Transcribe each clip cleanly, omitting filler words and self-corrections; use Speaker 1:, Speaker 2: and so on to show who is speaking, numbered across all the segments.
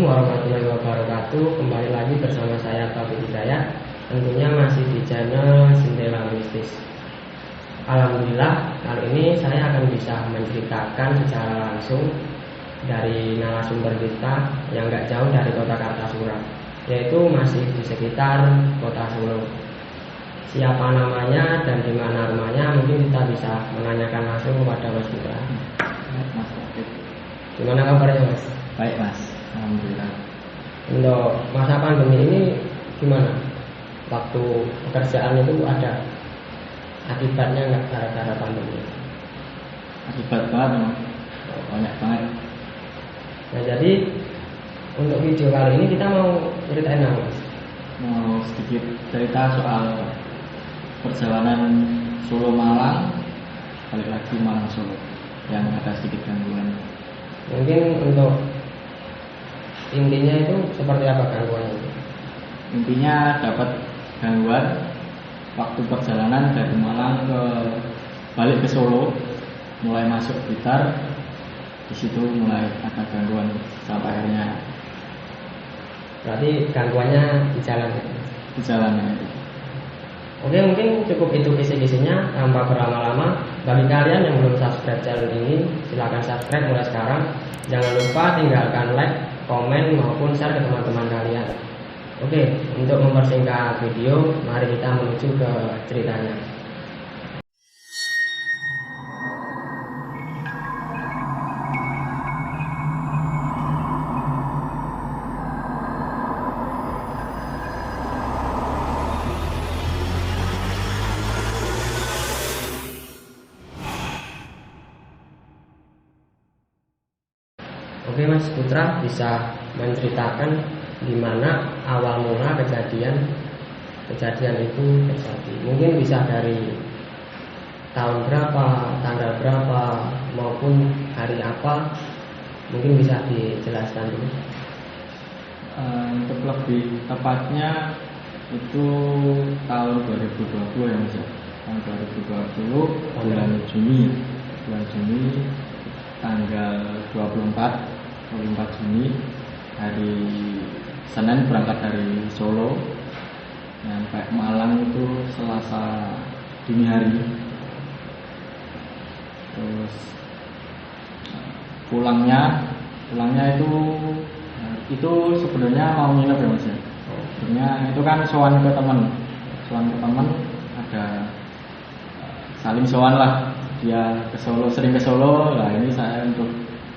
Speaker 1: Assalamualaikum warahmatullahi wabarakatuh. Kembali lagi bersama saya Taufik Hidayat. Tentunya masih di channel Jendela Mistis. Alhamdulillah kali ini saya akan bisa menceritakan secara langsung dari narasumber kita yang gak jauh dari kota Kartasura, yaitu masih di sekitar kota Solo. Siapa namanya dan di mana rumahnya mungkin kita bisa menanyakan langsung kepada Mas Putra.
Speaker 2: Mas Taufik.
Speaker 1: Gimana kabarnya Mas?
Speaker 2: Baik Mas, alhamdulillah.
Speaker 1: Untuk masa pandemi ini gimana? Waktu pekerjaan itu ada akibatnya nggak gara-gara pandemi?
Speaker 2: Akibat banget Mas, banyak banget.
Speaker 1: Nah jadi untuk video kali ini kita mau ceritain apa Mas?
Speaker 2: Mau sedikit cerita soal perjalanan Solo Malang, balik lagi Malang Solo, yang ada sedikit gangguan.
Speaker 1: Mungkin untuk intinya itu seperti apa gangguannya?
Speaker 2: Intinya dapat gangguan waktu perjalanan dari Malang balik ke Solo, mulai masuk Blitar, di situ mulai ada gangguan sampai akhirnya.
Speaker 1: Berarti gangguannya di jalan ya?
Speaker 2: Di jalannya itu.
Speaker 1: Oke, mungkin cukup itu kisi-kisinya tanpa berlama-lama. Bagi kalian yang belum subscribe channel ini, silahkan subscribe mulai sekarang. Jangan lupa tinggalkan like, komen maupun share ke teman-teman kalian. Oke, untuk mempersingkat video, mari kita menuju ke ceritanya. Oke Mas Putra, bisa menceritakan di mana awal mula kejadian itu terjadi? Mungkin bisa dari tahun berapa, tanggal berapa, maupun hari apa? Mungkin bisa dijelaskan dulu.
Speaker 2: Untuk lebih tepatnya itu tahun 2020 ya Mas. Tahun 2020 bulan Juni tanggal 24 Juni, hari Senin berangkat dari Solo, sampai Malang itu Selasa dini hari. Terus pulangnya itu sebenarnya mau nginep ya Mas. Sebenarnya itu kan sowan ke teman, ada saling sowan lah. Dia ke Solo, sering ke Solo. Nah ini saya untuk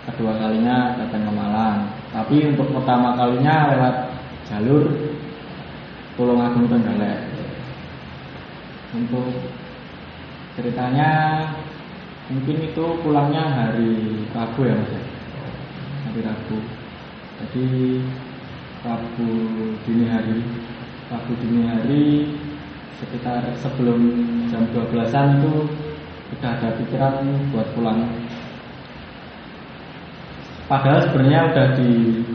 Speaker 2: kedua kalinya datang ke Malang. Tapi untuk pertama kalinya lewat jalur Tulungagung Trenggalek. Untuk ceritanya mungkin itu pulangnya hari Rabu ya Mas. Hari Rabu. Jadi Rabu dini hari sekitar sebelum jam 12-an itu udah ada pikiran buat pulang. Padahal sebenarnya udah di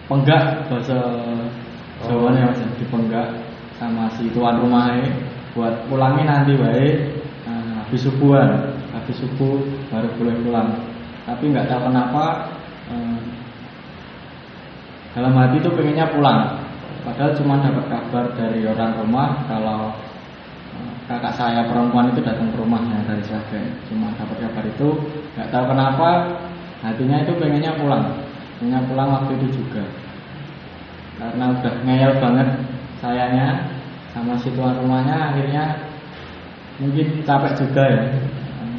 Speaker 2: penggak bahasa Jawanya Mas, dipenggak sama si tuan rumahnya buat pulangnya nanti baik habis subuh baru boleh pulang. Tapi nggak tahu kenapa dalam hati itu pengennya pulang. Padahal cuma dapat kabar dari orang rumah kalau kakak saya perempuan itu datang ke rumahnya dari Sragen. Cuma dapat kabar itu, nggak tahu kenapa hatinya itu pengennya pulang waktu itu juga. Karena udah ngeyel banget sayanya sama si tuan rumahnya, akhirnya mungkin capek juga ya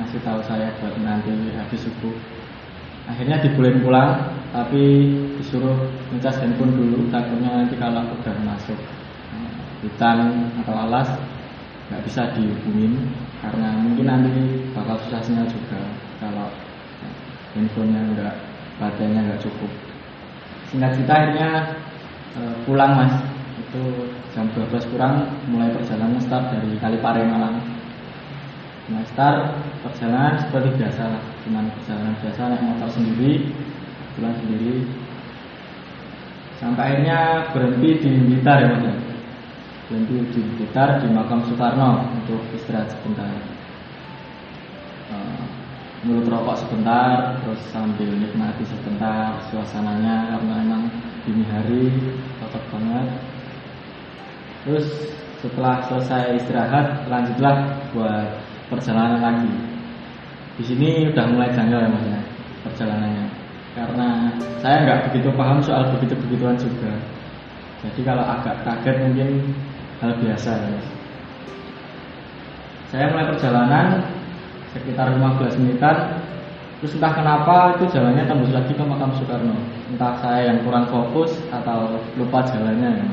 Speaker 2: ngasih tahu saya buat nanti habis subuh. Akhirnya dibolehin pulang, tapi disuruh ngecas handphone dulu, takutnya nanti kalau udah masuk hutan atau alas nggak bisa dihubungin, karena mungkin nanti bakal susah sinyal juga kalau handphonenya baterainya nggak cukup. Singkat cerita akhirnya pulang Mas, itu jam 12 kurang mulai perjalanan start dari Kalipare Malang. Start perjalanan seperti biasa lah, cuman perjalanan biasa naik motor sendiri, pulang sendiri, sampai akhirnya berhenti di Blitar ya Mas. Berhenti di Blitar di makam Soekarno untuk istirahat sebentar, mulut rokok sebentar, terus sambil nikmati sebentar suasananya karena emang dini hari cocok banget. Terus setelah selesai istirahat lanjutlah buat perjalanan lagi. Di sini udah mulai janggal ya Mas ya perjalanannya, karena saya nggak begitu paham soal begitu-begituan juga. Jadi kalau agak kaget mungkin hal biasa ya Mas. Saya mulai perjalanan sekitar 15 menitan. Terus entah kenapa itu jalannya tembus lagi ke makam Soekarno. Entah saya yang kurang fokus atau lupa jalannya ya.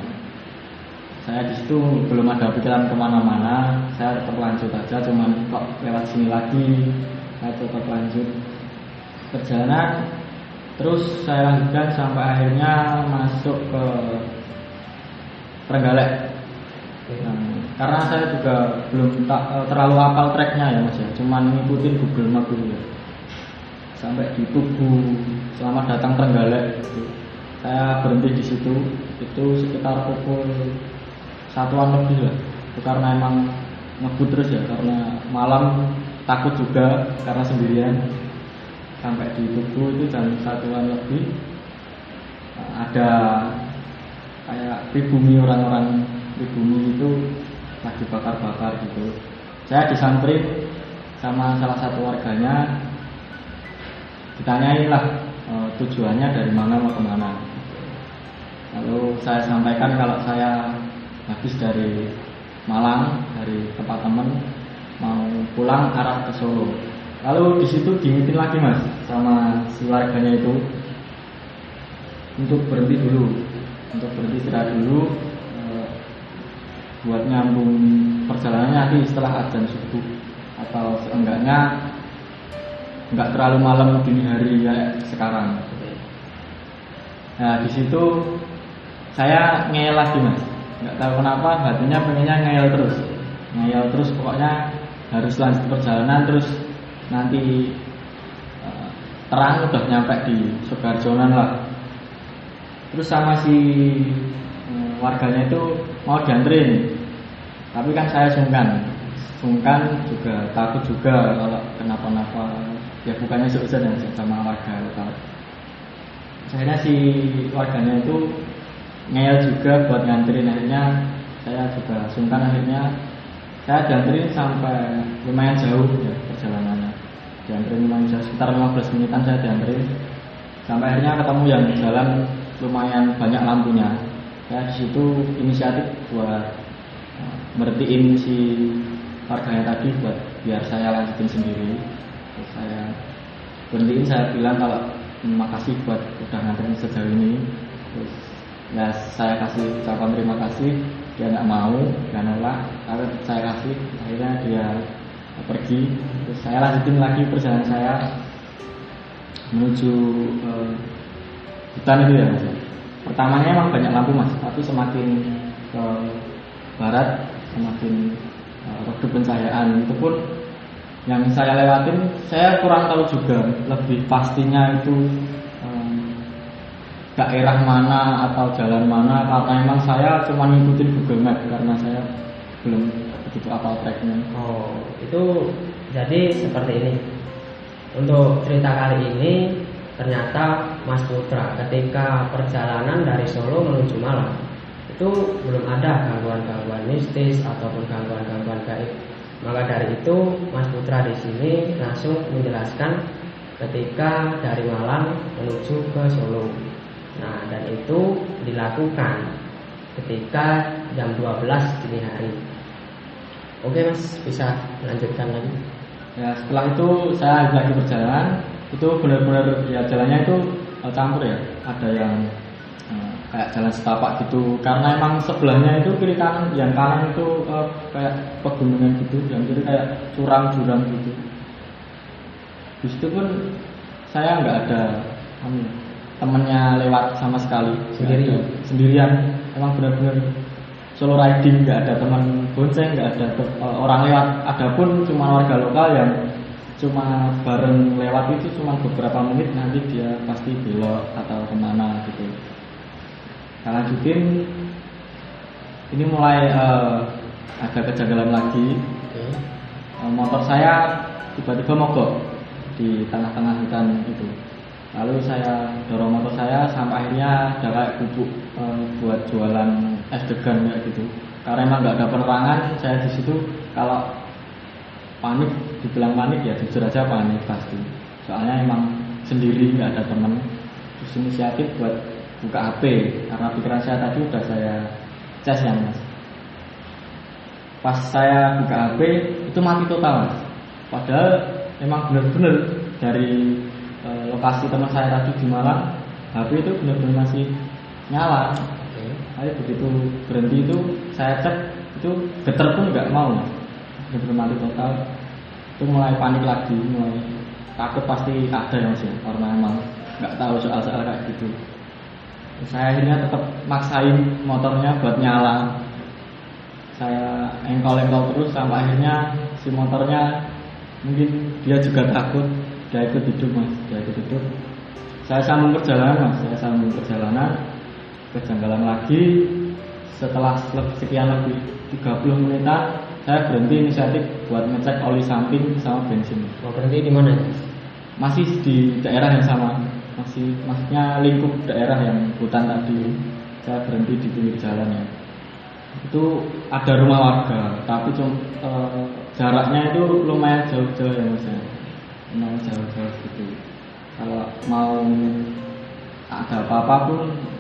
Speaker 2: Saya di situ belum ada pikiran kemana-mana. Saya tetap lanjut aja, cuman kok lewat sini lagi. Saya tetap lanjut perjalanan. Terus saya lanjutkan sampai akhirnya masuk ke Trenggalek. Karena saya juga belum terlalu hafal treknya ya Mas ya. Cuman ngikutin Google Map dulu ya. Sampai di Tugu, selamat datang Trenggalek. Saya berhenti di situ, itu sekitar pukul 1-an lebih lah. Itu karena emang ngebut terus ya, karena malam takut juga karena sendirian. Sampai di Tugu itu jam 1-an lebih. Ada kayak pribumi, orang-orang pribumi itu lagi bakar-bakar gitu. Saya disamperin sama salah satu warganya. Ditanyain lah tujuannya dari mana mau kemana. Lalu saya sampaikan kalau saya habis dari Malang, dari tempat teman, mau pulang arah ke Solo. Lalu di situ diingetin lagi Mas sama si warganya itu untuk berhenti dulu, untuk berhenti istirahat dulu, buat nyambung perjalanannya nanti setelah azan subuh atau seenggaknya nggak terlalu malam dini hari kayak sekarang. Nah di situ saya ngeyel lagi Mas, nggak tahu kenapa hatinya pengennya ngeyel terus pokoknya harus lanjut perjalanan terus nanti terang udah nyampe di Sukoharjonan lah. Terus sama si warganya itu mau dianterin, tapi kan saya sungkan juga takut juga kalau kenapa-napa. Ya bukannya seuzon ya sama warga lokal. Akhirnya si warganya itu ngeyel juga buat nganterin. Akhirnya saya juga sungkan, akhirnya saya dianterin sampai lumayan jauh ya perjalanannya. Dianterin lumayan jauh, sekitar 15 menitan saya dianterin. Sampai akhirnya ketemu yang jalan lumayan banyak lampunya. Saya di situ inisiatif buat merhatiin si warganya tadi buat biar saya lanjutin sendiri. Terus saya berhentiin, saya bilang kalau makasih buat udah nganterin sejauh ini. Terus ya saya kasih ucapan terima kasih. Dia nggak mau, dia nolak, tapi saya kasih. Akhirnya dia pergi. Terus saya lanjutin lagi perjalanan saya menuju hutan itu ya Mas. Pertamanya emang banyak lampu Mas, tapi semakin ke barat semakin redup pencahayaan. Itu pun yang saya lewatin saya kurang tahu juga lebih pastinya itu daerah mana atau jalan mana, karena emang saya cuma ngikutin Google Map karena saya belum begitu hafal treknya.
Speaker 1: Oh, itu jadi seperti ini. Untuk cerita kali ini ternyata Mas Putra ketika perjalanan dari Solo menuju Malang itu belum ada gangguan-gangguan mistis ataupun gangguan-gangguan gaib. Maka dari itu Mas Putra di sini langsung menjelaskan ketika dari Malang menuju ke Solo. Nah, dan itu dilakukan ketika jam 12 dini hari. Oke Mas, bisa lanjutkan lagi.
Speaker 2: Ya setelah itu saya lagi berjalan, itu benar-benar ya jalannya itu campur ya. Ada yang kayak jalan setapak gitu, karena emang sebelahnya itu kiri kanan, yang kanan itu kayak pegunungan gitu, yang kiri kayak curam-curam gitu. Di situ pun saya nggak ada temennya lewat sama sekali, sendirian. Emang benar-benar solo riding, nggak ada teman bonceng, nggak ada orang lewat. Adapun cuma warga lokal yang cuma bareng lewat itu cuma beberapa menit, nanti dia pasti belok atau kemana gitu. Saya lanjutin, ini mulai agak kejanggalan lagi. Motor saya tiba-tiba mogok di tengah-tengah hutan itu. Lalu saya dorong motor ada kayak bubuk buat jualan es degan kayak gitu. Karena emang nggak ada penerangan, saya di situ kalau panik, dibilang panik ya jujur aja panik pasti. Soalnya emang sendiri nggak ada teman. Terus inisiatif buat buka HP karena pikiran saya tadi udah saya cas ya mas. Pas saya buka HP itu mati total mas. Padahal emang benar-benar dari lokasi teman saya tadi di Malang, HP itu benar-benar masih nyala. Tapi begitu berhenti itu saya cek itu getar pun nggak mau mas. Benar-benar mati total. Itu mulai panik lagi, mulai takut pasti ada yang sih karena emang nggak tahu soal-soal kayak gitu. Saya akhirnya tetap maksain motornya buat nyala. Saya engkol-engkol terus sampai akhirnya si motornya mungkin dia juga takut, dia ikut hidup mas, dia ikut hidup. Saya sambung perjalanan mas, saya sambung perjalanan ke Janggalan lagi. Setelah sekian lebih 30 menitan, saya berhenti inisiatif buat ngecek oli samping sama bensin.
Speaker 1: Mau berhenti di mana?
Speaker 2: Masih di daerah yang sama, maksudnya lingkup daerah yang hutan tadi. Saya berhenti di pinggir jalan ya. Itu ada rumah warga, tapi jaraknya itu lumayan jauh-jauh ya mas ya. Lumayan jauh-jauh gitu. Kalau mau ada apa-apa pun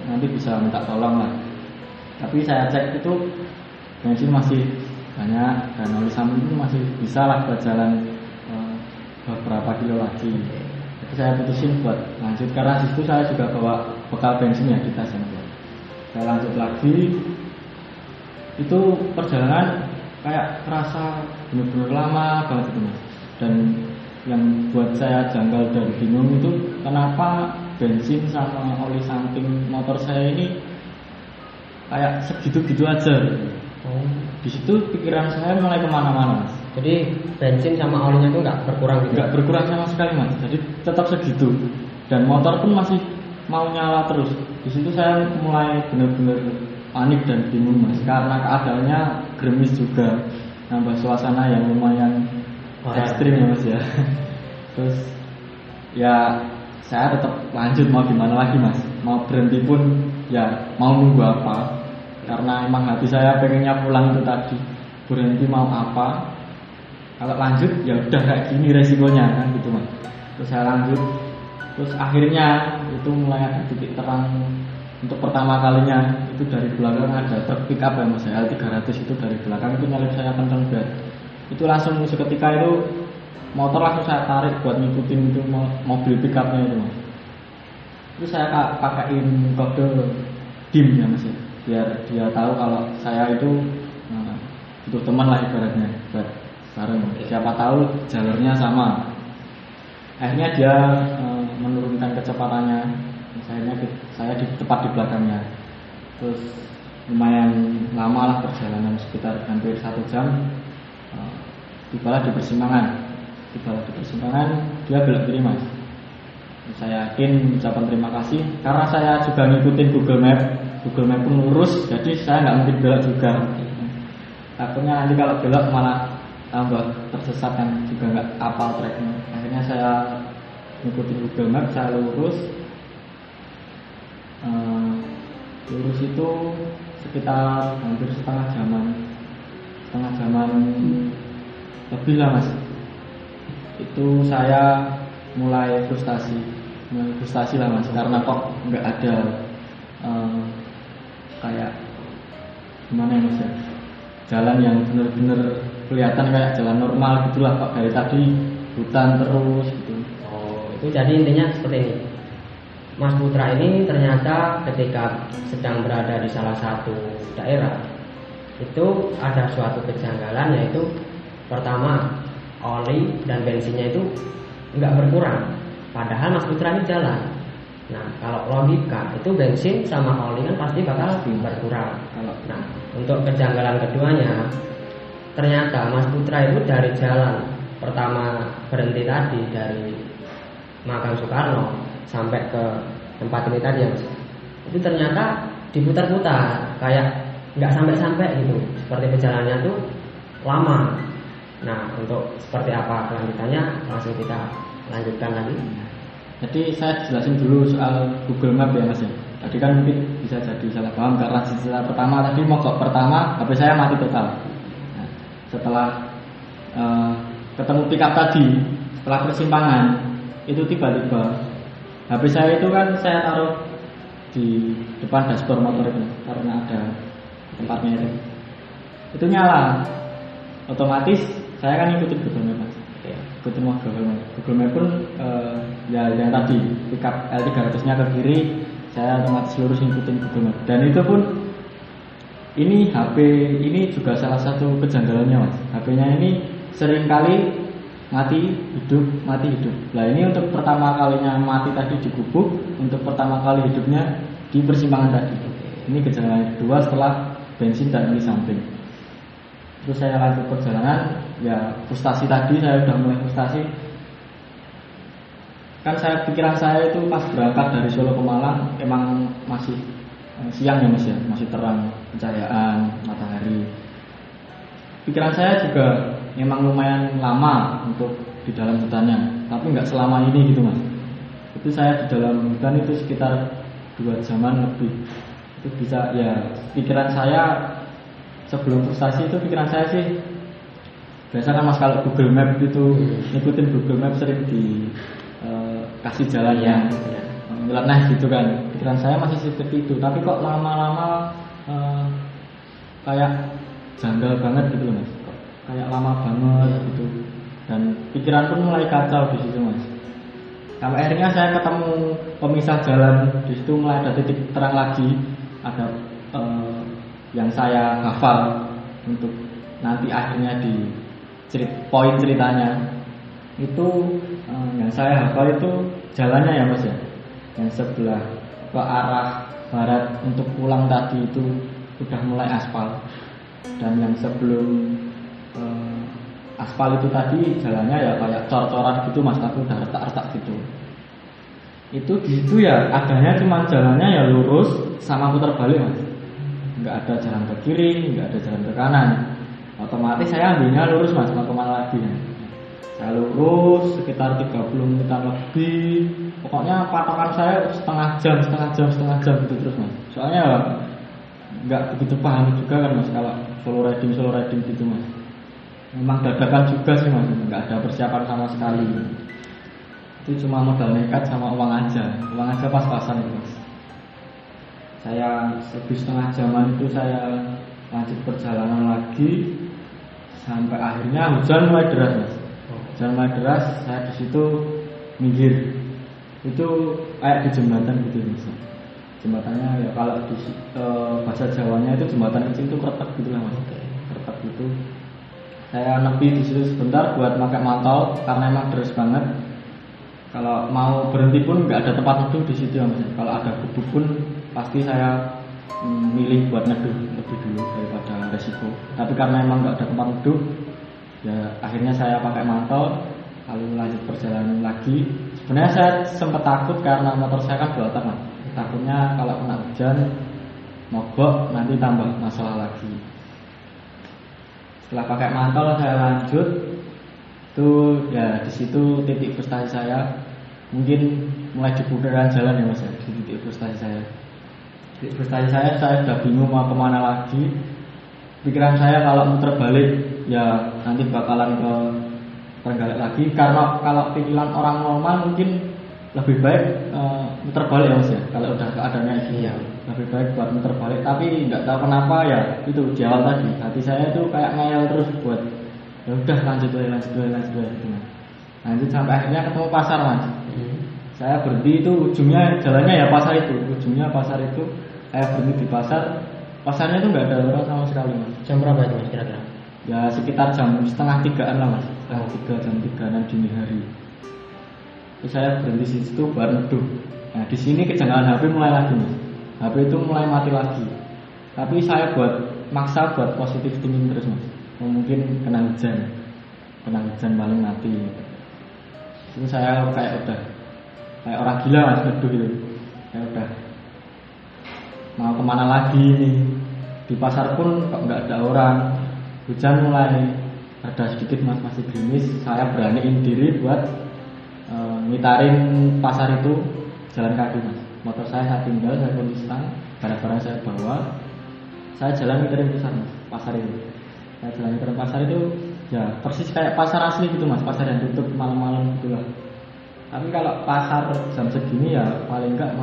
Speaker 2: nanti bisa minta tolong lah. Tapi saya cek itu bensin masih banyak dan oli samping itu masih bisa lah buat jalan beberapa kilo lagi. Jadi saya putusin buat lanjut karena di situ saya juga bawa bekal bensin ya di tas yang buat. Saya lanjut lagi. Itu perjalanan kayak terasa benar-benar lama banget itu mas. Dan yang buat saya janggal dan bingung itu kenapa bensin sama oli samping motor saya ini kayak segitu-gitu aja. Di situ pikiran saya mulai kemana-mana mas.
Speaker 1: Jadi bensin sama olinya itu nggak berkurang gitu?
Speaker 2: Nggak berkurang sama sekali mas. Jadi tetap segitu. Dan motor pun masih mau nyala terus. Di situ saya mulai benar-benar panik dan bingung mas. Karena keadaannya gerimis juga, nambah suasana yang lumayan ekstrim ya mas ya. Terus ya saya tetap lanjut, mau gimana lagi mas. Mau berhenti pun ya mau nunggu apa. Karena emang hati saya pengennya pulang itu tadi. Berhenti mau apa? Kalau lanjut ya udah kayak gini resikonya kan gitu mas. Terus saya lanjut. Terus akhirnya itu mulai ada titik terang. Untuk pertama kalinya itu dari belakang ada truk pick up ya mas, L300 itu dari belakang itu nyalip saya kenceng banget. Itu langsung seketika itu motor langsung saya tarik buat ngikutin itu mobil pick upnya itu mas. Terus saya pakaiin kode dim ya mas ya, biar dia tahu kalau saya itu butuh teman lah ibaratnya buat bareng. Siapa tahu jalurnya sama. Akhirnya dia menurunkan kecepatannya. Akhirnya saya tepat di belakangnya. Terus lumayan lama lah perjalanan, sekitar hampir 1 jam. Tibalah di persimpangan. Dia belok kiri mas. Saya yakin ucapan terima kasih karena saya juga ngikutin Google Map pun lurus, jadi saya nggak mungkin belok juga. Takutnya nanti kalau belok malah tambah tersesat kan, juga nggak hafal tracknya. Akhirnya saya ngikutin Google Map, saya lurus itu sekitar hampir setengah jaman lebih lah mas. Itu saya mulai frustasi lah mas, karena kok nggak ada kayak gimana ya mas ya, jalan yang benar-benar kelihatan kayak jalan normal gitulah, kok dari tadi hutan terus gitu.
Speaker 1: Oh, itu jadi intinya seperti ini. Mas Putra ini ternyata ketika sedang berada di salah satu daerah itu ada suatu kejanggalan, yaitu pertama oli dan bensinnya itu nggak berkurang, padahal Mas Putra ini jalan. Nah kalau logika itu bensin sama oli kan pasti bakal berkurang. Nah untuk kejanggalan keduanya, ternyata Mas Putra itu dari jalan pertama berhenti tadi dari Makam Soekarno sampai ke tempat ini tadi itu ternyata diputar-putar kayak nggak sampai-sampai gitu, seperti perjalanannya tuh lama. Nah untuk seperti apa kelanjutannya langsung kita lanjutkan lagi.
Speaker 2: Jadi saya jelasin dulu soal Google Map ya mas ya. Tadi kan mungkin bisa jadi salah paham karena cerita pertama tadi mogok pertama HP saya mati total. Nah, setelah ketemu pick up tadi, setelah persimpangan itu tiba-tiba HP saya itu kan saya taruh di depan dashboard motor itu karena ada tempatnya itu nyala otomatis. Saya kan ikutin Google Map Mas. Ikutin Google Map pun ya yang tadi pick up L300 nya ke kiri, saya otomatis lurus ngikutin Google Map. Dan itu pun ini HP ini juga salah satu kejanggalannya Mas. HP-nya ini sering kali mati hidup. Nah ini untuk pertama kalinya mati tadi di gubuk, untuk pertama kali hidupnya di persimpangan tadi. Ini kejanggalan kedua setelah bensin dan ini samping. Terus saya lanjut perjalanan, ya frustasi tadi saya udah mulai frustasi. Kan pikiran saya itu pas berangkat dari Solo ke Malang emang masih siang ya Mas ya, masih terang pencahayaan matahari. Pikiran saya juga memang lumayan lama untuk di dalam hutannya, tapi nggak selama ini gitu Mas. Itu saya di dalam hutan itu sekitar 2 jaman lebih. Itu bisa ya pikiran saya sebelum frustasi itu pikiran saya sih biasa kan Mas kalau Google Map itu ngikutin Google Map sering kasih jalan yang nyeleneh gitu kan. Pikiran saya masih seperti itu, tapi kok lama-lama kayak janggal banget gitu loh Mas. Kayak lama banget gitu. Dan pikiran pun mulai kacau di situ Mas. Sampai akhirnya saya ketemu pemisah jalan, di situ mulai ada titik terang lagi, ada yang saya hafal untuk nanti akhirnya di poin ceritanya itu yang saya hafal itu jalannya ya Mas ya, yang sebelah ke arah barat untuk pulang tadi itu sudah mulai aspal, dan yang sebelum aspal itu tadi jalannya ya kayak cor-coran gitu Mas, tapi udah retak-retak gitu. Itu di situ ya adanya cuma jalannya ya lurus sama putar balik Mas. Nggak ada jalan ke kiri, nggak ada jalan ke kanan. Otomatis saya ambilnya lurus Mas, mau kemana lagi ya? Saya lurus sekitar 30 menitan lebih. Pokoknya patokan saya setengah jam gitu terus Mas. Soalnya nggak begitu paham juga kan Mas kalau solo riding gitu Mas. Memang dadakan juga sih Mas, nggak ada persiapan sama sekali. Itu cuma modal nekat sama uang aja pas-pasan itu Mas. Saya lebih setengah jaman itu saya lanjut perjalanan lagi sampai akhirnya hujan mulai deras Mas. Hujan mulai deras, saya di situ minggir. Itu kayak di jembatan gitu Mas. Jembatannya ya kalau di bahasa Jawanya itu jembatan kecil itu kretek gitu lah Mas. Kretek gitu. Saya nepi di situ sebentar buat pakai mantau karena emang deras banget. Kalau mau berhenti pun nggak ada tempat neduh di situ ya Mas. Kalau ada gubuk pun pasti saya milih buat neduh lebih dulu daripada resiko. Tapi karena emang nggak ada tempat neduh, ya akhirnya saya pakai mantau lalu lanjut perjalanan lagi. Sebenarnya saya sempat takut karena motor saya kan buatan Mas. Takutnya kalau kena hujan mogok nanti tambah masalah lagi. Setelah pakai mantau saya lanjut. Itu ya di situ titik frustasi saya. Mungkin mulai di bundaran jalan ya Mas ya, di titik frustasi saya. Titik frustasi saya udah bingung mau kemana lagi. Pikiran saya kalau muter balik ya nanti bakalan ke Trenggalek lagi, karena kalau pikiran orang normal mungkin lebih baik muter balik ya Mas ya. Kalau udah keadaannya gini ya, lebih baik buat muter balik. Tapi nggak tahu kenapa ya itu di awal tadi hati saya itu kayak ngeyel terus buat ya udah lanjut gitu. Lanjut sampai akhirnya ketemu pasar Mas. Saya berhenti itu ujungnya jalannya ya pasar itu, saya berhenti di pasar. Pasarnya itu nggak ada orang sama sekali Mas.
Speaker 1: Jam berapa itu Mas kira-kira?
Speaker 2: Ya sekitar jam 2:30 lah Mas, jam 3 dini hari. Terus saya berhenti di situ buat neduh. Nah di sini kejanggalan HP mulai lagi Mas. HP itu mulai mati lagi. Tapi saya maksa buat positif thinking terus Mas. Mungkin kena hujan paling mati. Itu saya kayak orang gila Mas neduh gitu. Saya udah mau kemana lagi nih? Di pasar pun kok nggak ada orang. Hujan mulai reda sedikit Mas, masih gerimis. Saya beraniin diri buat ngitarin pasar itu jalan kaki Mas. motor saya tinggal, saya kunci stang, barang-barang saya bawa, saya jalan ngiterin pasar itu. Saya jalan ngiterin pasar itu ya persis kayak pasar asli gitu mas, pasar yang tutup malam-malam gitu lah. Tapi kalau pasar jam segini ya paling enggak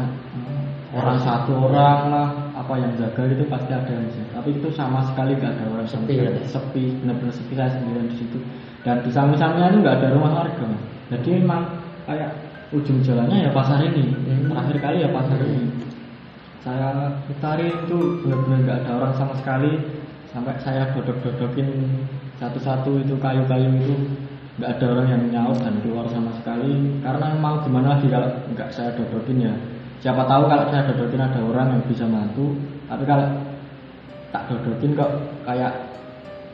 Speaker 2: orang satu orang lah apa yang jaga gitu pasti ada yang jaga. Tapi itu sama sekali enggak ada orang,
Speaker 1: Sepi ya?
Speaker 2: sepi, benar-benar sepi, saya sendirian di situ. Dan di samping-sampingnya itu enggak ada rumah warga mas. Jadi memang kayak ujung jalannya ya pasar ini. Terakhir kali ya pasar ini. Saya putarin itu benar-benar enggak ada orang sama sekali. Sampai saya dodok-dodokin satu-satu itu kayu-kayu itu, nggak ada orang yang nyaut dan keluar sama sekali. Karena mau gimana lagi kalau nggak saya dodokin ya. Siapa tahu kalau saya dodokin ada orang yang bisa bantu. Tapi kalau tak dodokin kok kayak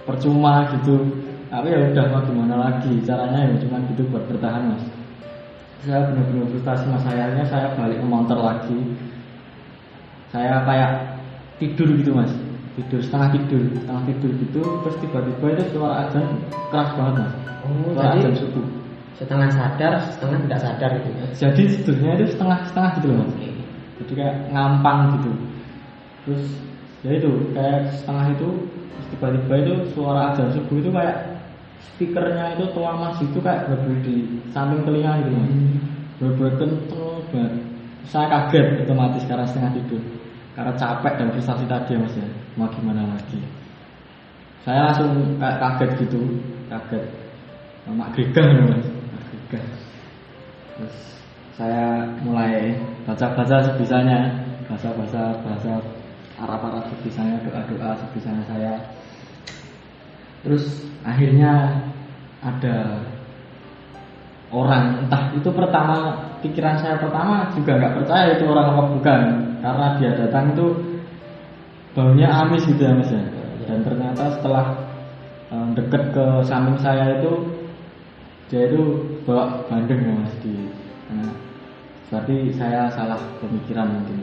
Speaker 2: percuma gitu. Tapi ya udah mau gimana lagi. Caranya ya cuma gitu buat bertahan mas. Saya benar-benar frustasi mas. Sayangnya saya balik ke motor lagi. Saya kayak tidur gitu mas. Setengah tidur gitu, terus tiba-tiba itu suara azan keras banget mas. Suara
Speaker 1: Jadi
Speaker 2: azan subuh.
Speaker 1: setengah sadar, setengah tidak sadar gitu ya.
Speaker 2: Jadi tidurnya itu setengah gitu loh mas. Jadi kayak ngampang gitu. Terus ya itu kayak setengah itu, terus tiba-tiba itu suara azan subuh itu kayak speakernya itu tua mas itu kayak berbunyi di samping telinga gitu mas. Berbunyi kenceng banget. Saya kaget otomatis karena setengah tidur. Karena capek dan frustasi tadi ya mas ya. Mau gimana lagi. Saya langsung kayak kaget gitu. Kaget. Mak gegang ya mas. Gegang. Terus saya mulai baca-baca sebisanya. Bahasa Arab sebisanya. Doa-doa sebisanya saya. Terus akhirnya ada orang, entah itu pertama, pikiran saya pertama juga nggak percaya itu orang apa bukan, karena dia datang itu baunya amis gitu ya mas ya. Dan ternyata setelah deket ke samping saya itu dia itu bawa bandeng ya mas berarti saya salah pemikiran mungkin.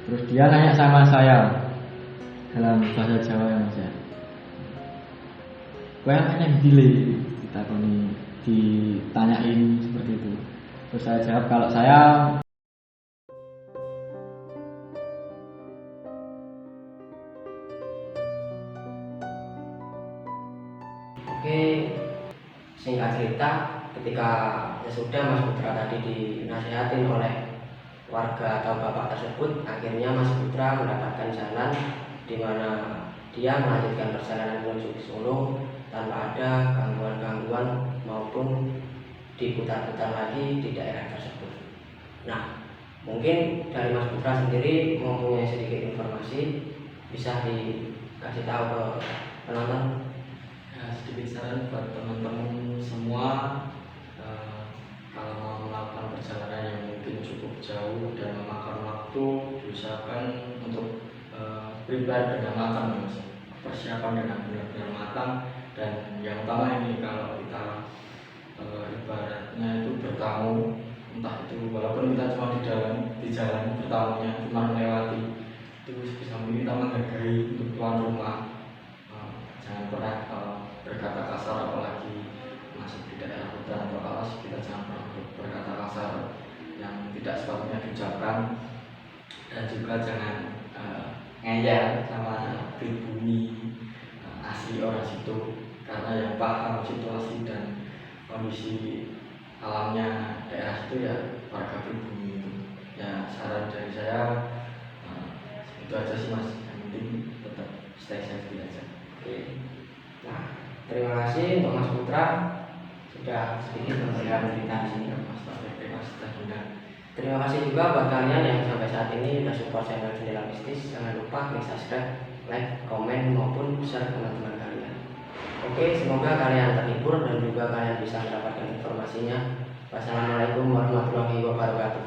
Speaker 2: Terus dia nanya sama saya dalam bahasa Jawa ya mas ya, kau yang nanya gile, ditanyain seperti itu. Terus saya jawab kalau saya
Speaker 1: Oke, singkat cerita, ketika ya sudah Mas Putra tadi dinasihatin oleh warga atau bapak tersebut, akhirnya Mas Putra mendapatkan jalan di mana dia melanjutkan perjalanan menuju ke Solo tanpa ada gangguan-gangguan maupun diputar-putar lagi di daerah tersebut. Nah, mungkin dari Mas Putra sendiri mempunyai sedikit informasi, bisa dikasih tahu ke penonton.
Speaker 2: ya, sedikit saran buat teman-teman semua, kalau mau melakukan perjalanan yang mungkin cukup jauh dan memakan waktu, diusahakan untuk prepare dengan matang mas. Persiapan dengan benar-benar matang. Dan yang utama ini kalau kita ibaratnya itu bertamu, entah itu walaupun kita cuma di jalan bertamunya cuma melewati, itu bisa kita menghargai untuk tuan rumah. Jangan pernah berkata kasar, apalagi masuk di daerah hutan atau alas, kita jangan pernah berkata kasar yang tidak sepatutnya diucapkan. Dan juga jangan ngeyel sama pribumi asli orang situ, karena yang paham situasi dan kondisi alamnya daerah itu ya warga pribumi itu. Ya saran dari saya itu aja sih mas, yang penting tetap stay safety aja.
Speaker 1: Oke. Nah, terima kasih untuk Mas Putra sudah sedikit memberikan cerita di sini. Terima kasih juga buat kalian yang sampai saat ini sudah support channel Jendela Mistis. Jangan lupa klik subscribe, like, komen maupun share ke teman-teman kalian. Oke, semoga kalian terhibur dan juga kalian bisa mendapatkan informasinya. Wassalamualaikum warahmatullahi wabarakatuh.